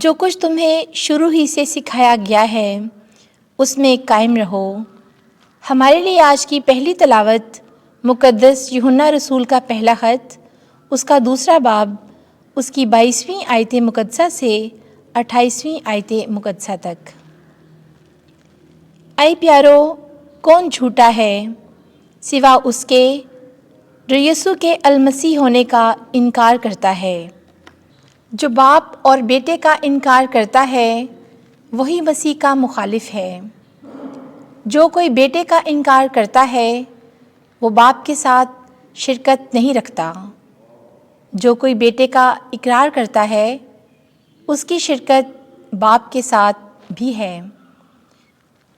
جو کچھ تمہیں شروع ہی سے سکھایا گیا ہے اس میں قائم رہو۔ ہمارے لیے آج کی پہلی تلاوت مقدس یوحنا رسول کا پہلا خط، اس کا دوسرا باب، اس کی 22ویں آیت مقدسہ سے 28ویں آیت مقدسہ تک۔ اے پیارو، کون جھوٹا ہے سوا اس کے جو یسوع کے المسیح ہونے کا انکار کرتا ہے۔ جو باپ اور بیٹے کا انکار کرتا ہے وہی مسیح کا مخالف ہے۔ جو کوئی بیٹے کا انکار کرتا ہے وہ باپ کے ساتھ شرکت نہیں رکھتا۔ جو کوئی بیٹے کا اقرار کرتا ہے اس کی شرکت باپ کے ساتھ بھی ہے۔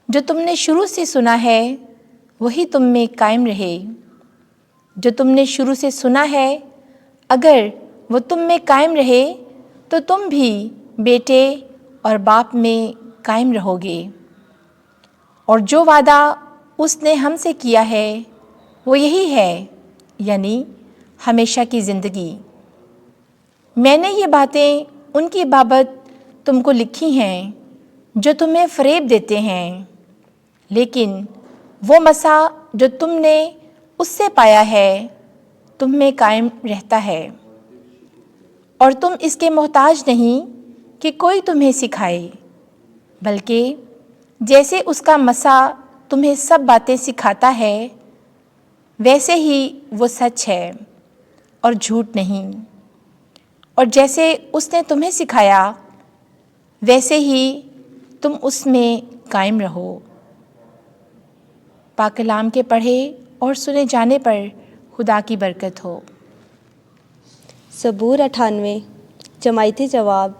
جو تم نے شروع سے سنا ہے وہی تم میں قائم رہے۔ جو تم نے شروع سے سنا ہے اگر وہ تم میں قائم رہے تو تم بھی بیٹے اور باپ میں قائم رہو گے۔ اور جو وعدہ اس نے ہم سے کیا ہے وہ یہی ہے، یعنی ہمیشہ کی زندگی۔ میں نے یہ باتیں ان کی بابت تم کو لکھی ہیں جو تمہیں فریب دیتے ہیں، لیکن وہ مسیح جو تم نے اس سے پایا ہے تم میں قائم رہتا ہے، اور تم اس کے محتاج نہیں کہ کوئی تمہیں سکھائے، بلکہ جیسے اس کا مسیح تمہیں سب باتیں سکھاتا ہے ویسے ہی وہ سچ ہے اور جھوٹ نہیں، اور جیسے اس نے تمہیں سکھایا ویسے ہی تم اس میں قائم رہو۔ پاک کلام کے پڑھے اور سنے جانے پر خدا کی برکت ہو۔ زبور 98۔ جماعتی جواب۔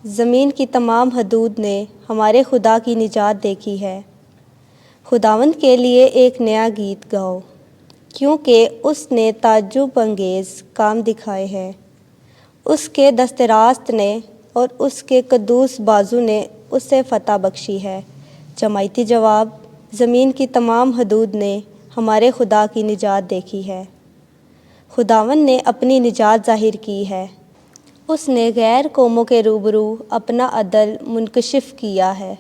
زمین کی تمام حدود نے ہمارے خدا کی نجات دیکھی ہے۔ خداوند کے لیے ایک نیا گیت گاؤ، کیونکہ اس نے تعجب انگیز کام دکھائے ہیں۔ اس کے دست راست نے اور اس کے قدوس بازو نے اسے فتح بخشی ہے۔ جماعتی جواب۔ زمین کی تمام حدود نے ہمارے خدا کی نجات دیکھی ہے۔ خداوند نے اپنی نجات ظاہر کی ہے۔ اس نے غیر قوموں کے روبرو اپنا عدل منکشف کیا ہے۔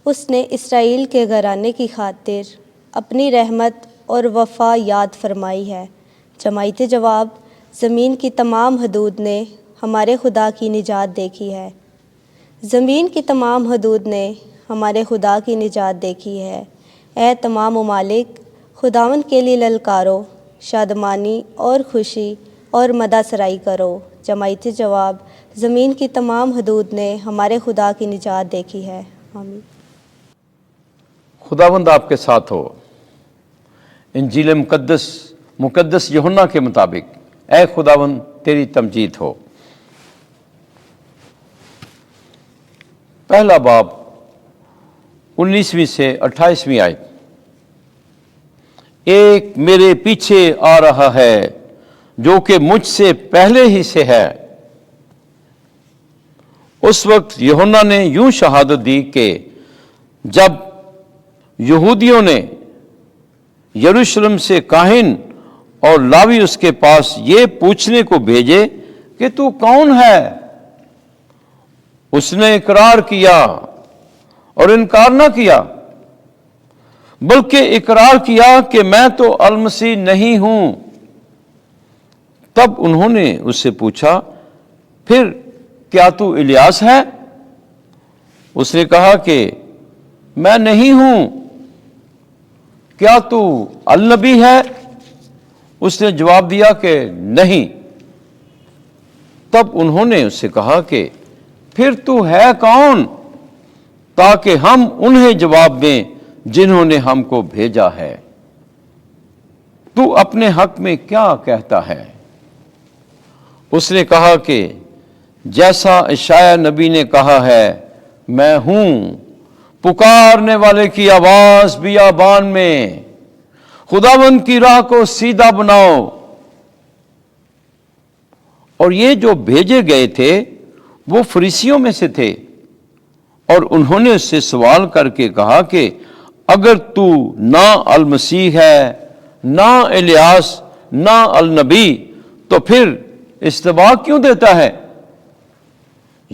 اس نے اسرائیل کے گھرانے کی خاطر اپنی رحمت اور وفا یاد فرمائی ہے۔ جماعتی جواب۔ زمین کی تمام حدود نے ہمارے خدا کی نجات دیکھی ہے۔ زمین کی تمام حدود نے ہمارے خدا کی نجات دیکھی ہے۔ اے تمام ممالک، خداوند کے لیے للکارو، شادمانی اور خوشی اور مدح سرائی کرو۔ جماعتی جواب۔ زمین کی تمام حدود نے ہمارے خدا کی نجات دیکھی ہے۔ آمین۔ خداوند آپ کے ساتھ ہو۔ انجیل مقدس یوحنا کے مطابق اے خداوند تیری تمجید ہو۔ پہلا باب 19ویں سے 28ویں آیت۔ ایک میرے پیچھے آ رہا ہے جو کہ مجھ سے پہلے ہی سے ہے۔ اس وقت یوحنا نے یوں شہادت دی کہ جب یہودیوں نے یروشلم سے کاہن اور لاوی اس کے پاس یہ پوچھنے کو بھیجے کہ تو کون ہے، اس نے اقرار کیا اور انکار نہ کیا، بلکہ اقرار کیا کہ میں تو المسیح نہیں ہوں۔ تب انہوں نے اس سے پوچھا، پھر کیا تو الیاس ہے؟ اس نے کہا کہ میں نہیں ہوں۔ کیا تو النبی ہے؟ اس نے جواب دیا کہ نہیں۔ تب انہوں نے اس سے کہا کہ پھر تو ہے کون، تاکہ ہم انہیں جواب دیں جنہوں نے ہم کو بھیجا ہے۔ تو اپنے حق میں کیا کہتا ہے؟ اس نے کہا کہ جیسا اشعیاہ نبی نے کہا ہے، میں ہوں پکارنے والے کی آواز بیابان میں، خداوند کی راہ کو سیدھا بناؤ۔ اور یہ جو بھیجے گئے تھے وہ فریسیوں میں سے تھے، اور انہوں نے اس سے سوال کر کے کہا کہ اگر تو نہ المسیح ہے، نہ الیاس، نہ النبی، تو پھر استباغ کیوں دیتا ہے؟